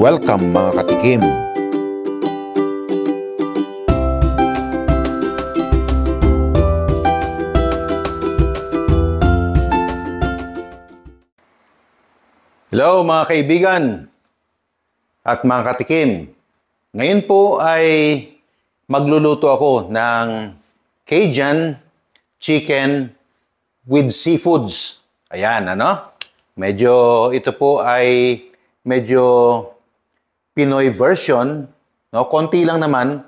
Welcome mga katikim! Hello mga kaibigan at mga katikim. Ngayon po ay magluluto ako ng Cajun chicken with seafoods. Ayan, ano? Ito po ay medyo Pinoy version, no? Konti lang naman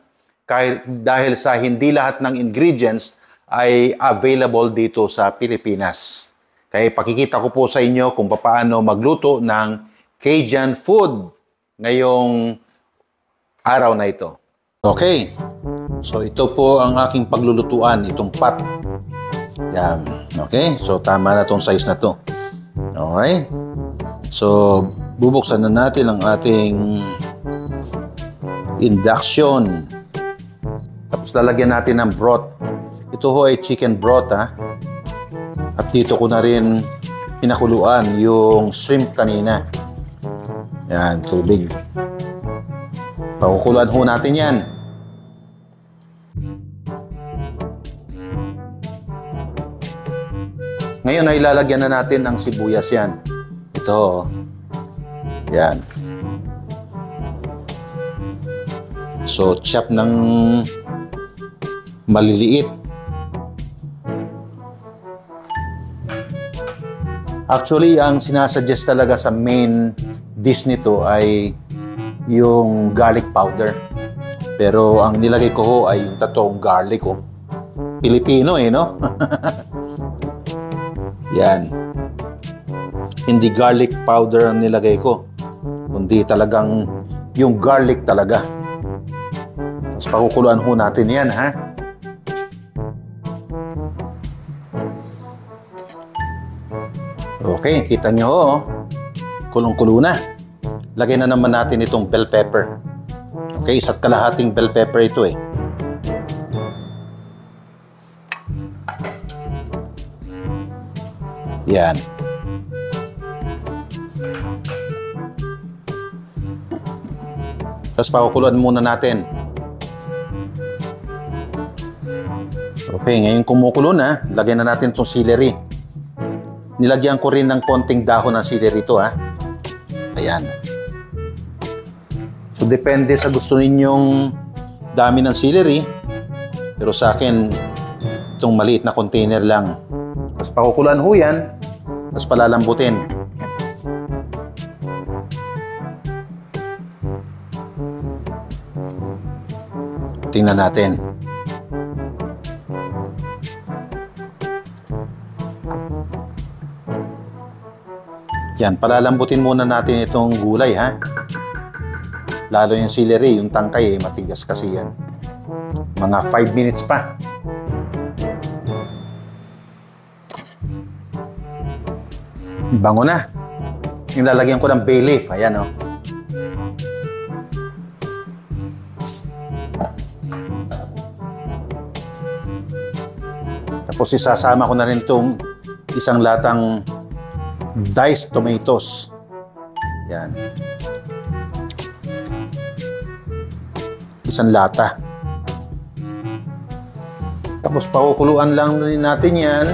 dahil sa hindi lahat ng ingredients ay available dito sa Pilipinas. Kaya pakikita ko po sa inyo kung paano magluto ng Cajun food ngayong araw na ito. Okay, so ito po ang aking paglulutuan, itong pot. Yan, okay, so tama na itong size na to. Okay, so bubuksan na natin ang ating induction. Tapos lalagyan natin ng broth. Ito ho ay chicken broth, ha. At dito ko na rin pinakuluan yung shrimp kanina. Yan, tubig. Pakukuluan ho natin yan. Ngayon ay lalagyan na natin ng sibuyas yan. Ito. Yan. So, chop ng maliliit. Actually, ang sinasuggest talaga sa main dish nito ay yung garlic powder. Pero ang nilagay ko ho ay yung totoong garlic, oh. Pilipino no? Yan. Hindi garlic powder ang nilagay ko, kundi talagang yung garlic talaga. Tapos pakukuluan ho natin yan, ha? Okay, kita nyo ho, kulong-kulo na. Lagay na naman natin itong bell pepper. Okay, isa't kalahating bell pepper ito eh. Yan. Tapos pakukuluan muna natin. Okay, ngayon kumukulo na, lagyan na natin itong celery. Nilagyan ko rin ng konting dahon ng celery ito, ha. Ayan. So, depende sa gusto ninyong dami ng celery. Pero sa akin, itong maliit na container lang. Tapos pakukuluan ho yan. Tapos palalambutin. Tingnan natin. Yan, palalambutin muna natin itong gulay, ha. Lalo yung celery, yung tangkay, matigas kasi yan. Mga 5 minutes pa. Bango na. Yung lalagyan ko ng bay leaf, ayan, oh. Tapos isasama ko na rin itong isang latang diced tomatoes. Yan. Isang lata. Tapos pakukuluan lang rin natin yan.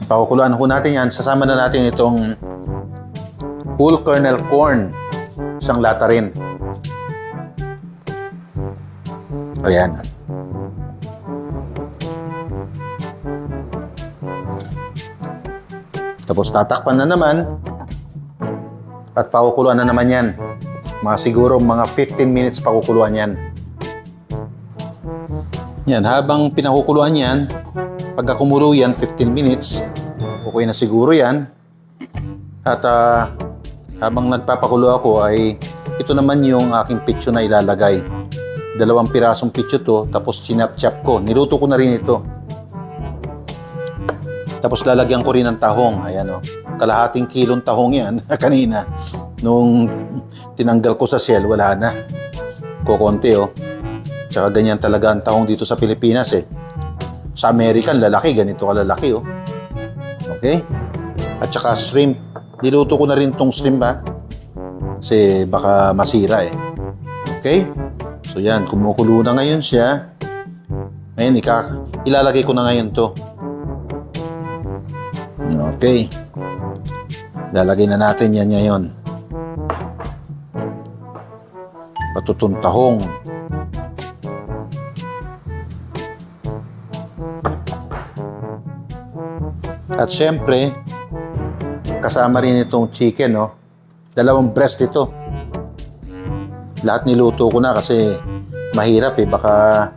Pakukuluan ho natin yan. Sasama na natin itong whole kernel corn. Isang lata rin. Ayan. Tapos tatakpan na naman at pakukuluan na naman yan. Siguro mga 15 minutes pakukuluan yan. Yan, habang pinakukuluan yan, pagka kumulo yan, 15 minutes, okay na siguro yan. At habang nagpapakulo ako ay ito naman yung aking pitso na ilalagay. 2 pirasong pitso to, tapos chinap-chap ko. Niluto ko na rin ito. Tapos lalagyan ko rin ng tahong. Ayan, oh. Kalahating kilong tahong yan kanina. Nung tinanggal ko sa shell, wala na. Kukunti, oh. Tsaka ganyan talaga ang tahong dito sa Pilipinas, eh. Sa American, lalaki. Ganito kalalaki, oh. Okay? At saka shrimp. Niluto ko na rin tong shrimp, ha. Kasi baka masira eh. Okay? So yan, kumukulo na ngayon siya. Ngayon, ilalagay ko na ngayon to. Okay. Lalagay na natin yan ngayon. Patutuntahong. At syempre, kasama rin itong chicken, no? Dalawang breast ito. Lahat niluto ko na kasi mahirap eh. Baka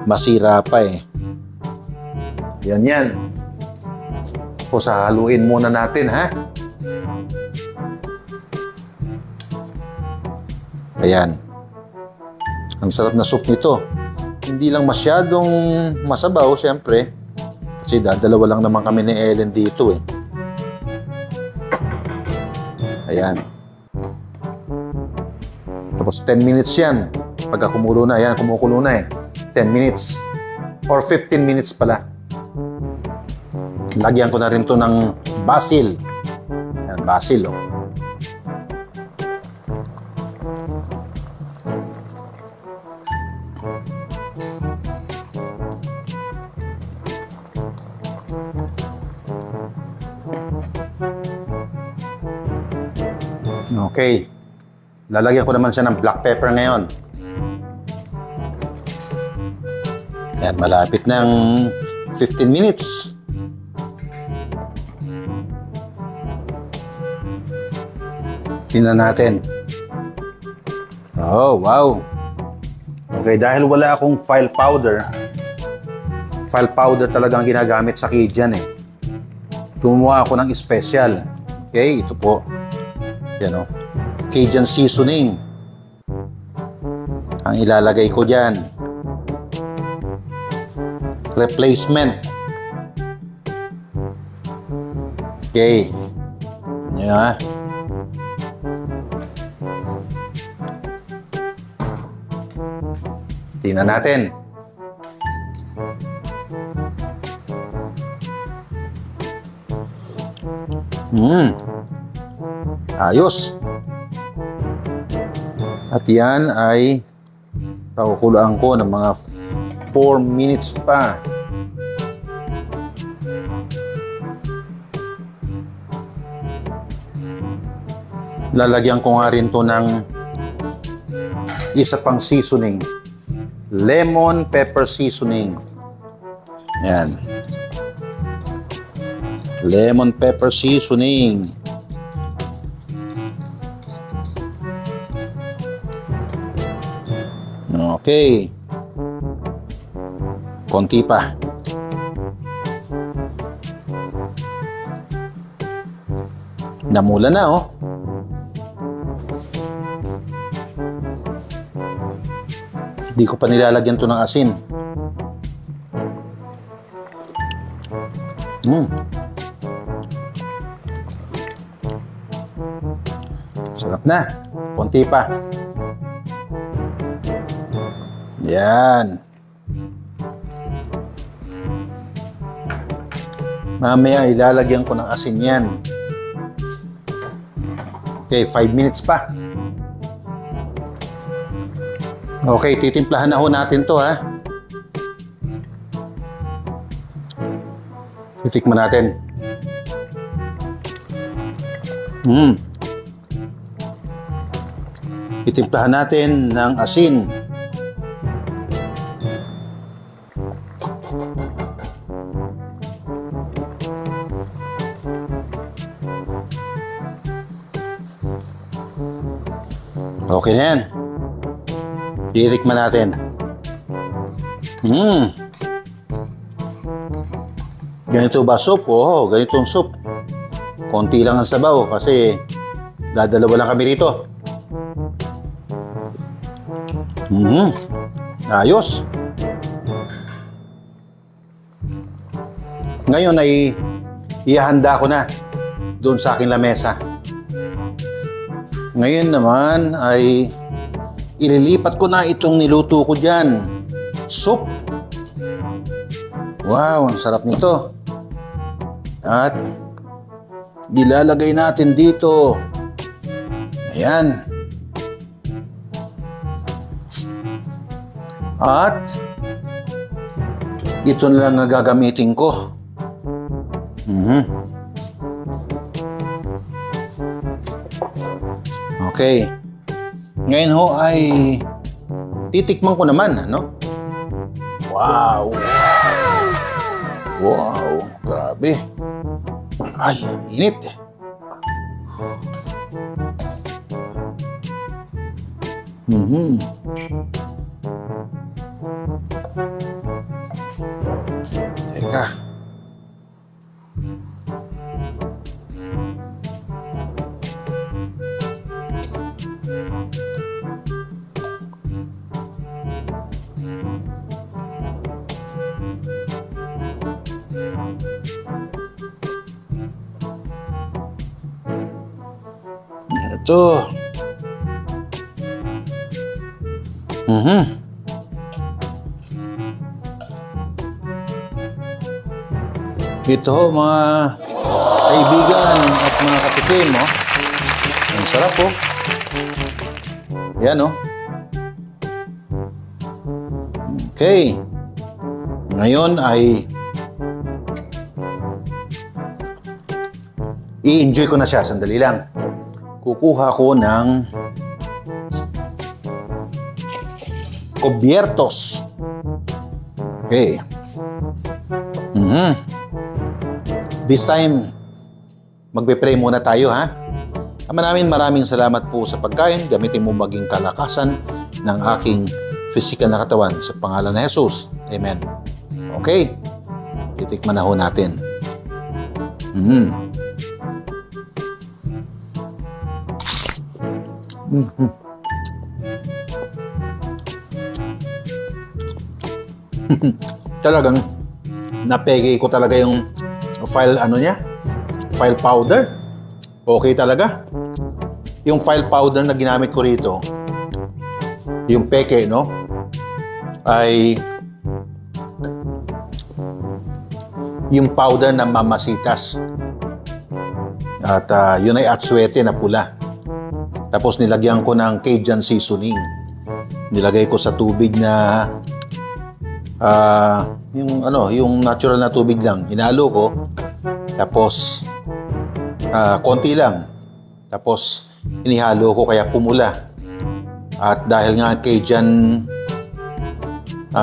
masira pa eh. Yan. O haluin muna natin, ha? Ayan. Ang sarap na soup nito. Hindi lang masyadong masabaw, syempre. Kasi dalawa lang naman kami ni Ellen dito eh. Ayan. Tapos 10 minutes yan. Pagka kumulo na, ayan, kumukulo na eh. 10 minutes. Or 15 minutes pala. Lagyan ko na rin to ng basil. Ayan, basil oh. Okay. Lalagyan ko naman siya ng black pepper ngayon. Ayan, malapit ng 15 minutes. Tingnan natin. Oh, wow. Okay, dahil wala akong file powder talagang ginagamit sa Cajun eh. Gumawa ako ng special. Okay, ito po. Yan o. Cajun seasoning. Ang ilalagay ko dyan. Replacement. Okay. Yan. Tingnan natin. Ayos. At yan ay pakukulaan ko ng mga 4 minutes pa. Lalagyan ko nga rin to ng isa pang seasoning. Lemon pepper seasoning. Yan. Lemon pepper seasoning. Okay. Konti pa. Namula na oh. Hindi ko pa nilalagyan to ng asin. Sarap na. Konti pa. Yan. Mamaya ilalagyan ko ng asin yan. Okay, 5 minutes pa. Okay, titimplahan na ho natin to ha. Titikman natin. Titimplahan natin ng asin. Okay na yan. Titikman natin. Ganito ba soup? Oo, ganitong soup. Konti lang ang sabaw kasi dadalawa lang kami rito. Ayos. Ngayon ay ihahanda ko na doon sa aking lamesa. Ngayon naman ay ililipat ko na itong niluto ko dyan. Soup. Wow, ang sarap nito. At ilalagay natin dito. Ayan. At ito na lang ang gagamitin ko. Okay. Ngayon ho ay titikman ko naman, ano? Wow! Wow! Grabe! Ay, init! Teka. Ito. Ito mga kaibigan at mga katikim, oh. Ang sarap, oh. Yan, oh. Okay. Ngayon ay i-enjoy ko na siya. Sandali lang. Kukuha ko ng Cubiertos. Okay. This time, magpe-pray muna tayo, ha? Ama namin, maraming salamat po sa pagkain. Gamitin mo maging kalakasan ng aking physical na katawan sa pangalan ni Jesus. Amen. Okay. Titikman na ho natin. Talagang napege ko talaga yung file file powder. Okay talaga. Yung file powder na ginamit ko rito, yung peke, no, ay yung powder na mamasitas. At yun ay atsuete na pula. Tapos nilagyan ko ng Cajun seasoning. Nilagay ko sa tubig na yung natural na tubig lang. Hinalo ko. Tapos konti lang. Tapos inihalo ko kaya pumula. At dahil nga Cajun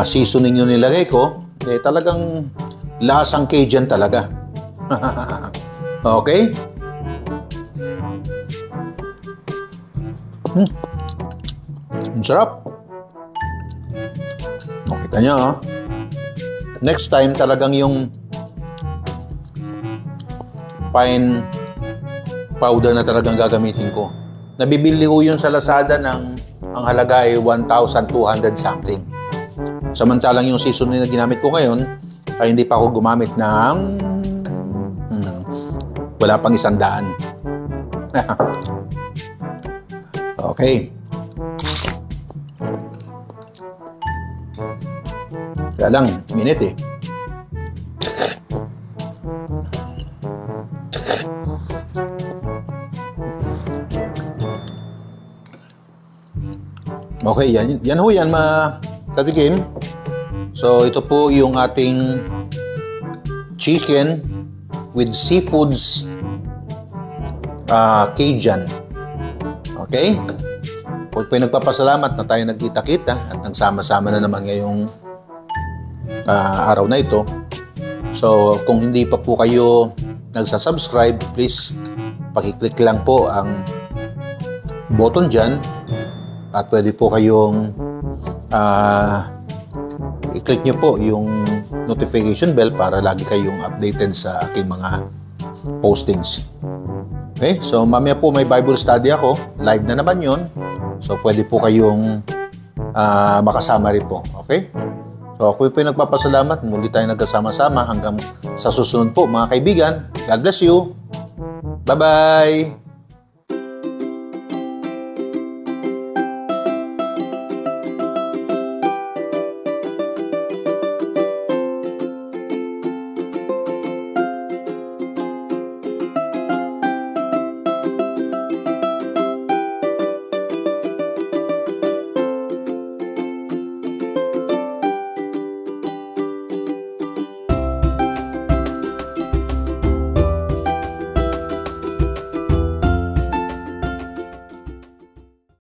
seasoning yung nilagay ko, talagang lasang Cajun talaga. Okay? Ang sarap. Makita nyo, ha? Next time, talagang yung fine powder na talagang gagamitin ko. Nabibili ko yun sa Lazada ang halaga ay 1,200 something. Samantalang yung seasoning na ginamit ko ngayon ay hindi pa ako gumamit ng wala pang 100. Okay. Kaya lang, minute eh. Okay, yan ho yan, mga katikim. So, ito po yung ating chicken with seafoods Cajun. Okay? Huwag po nagpapasalamat na tayo nagkita-kita at nagsama-sama na naman ngayong araw na ito. So, kung hindi pa po kayo nagsasubscribe, please pakiclick lang po ang button dyan at pwede po kayong i-click nyo po yung notification bell para lagi kayong updated sa aking mga postings. Okay, so mamaya po may Bible study ako. Live na naman yun. So pwede po kayong makasama rin po. Okay? So ako po yung nagpapasalamat. Muli tayo nagkasama-sama hanggang sa susunod po mga kaibigan. God bless you. Bye-bye!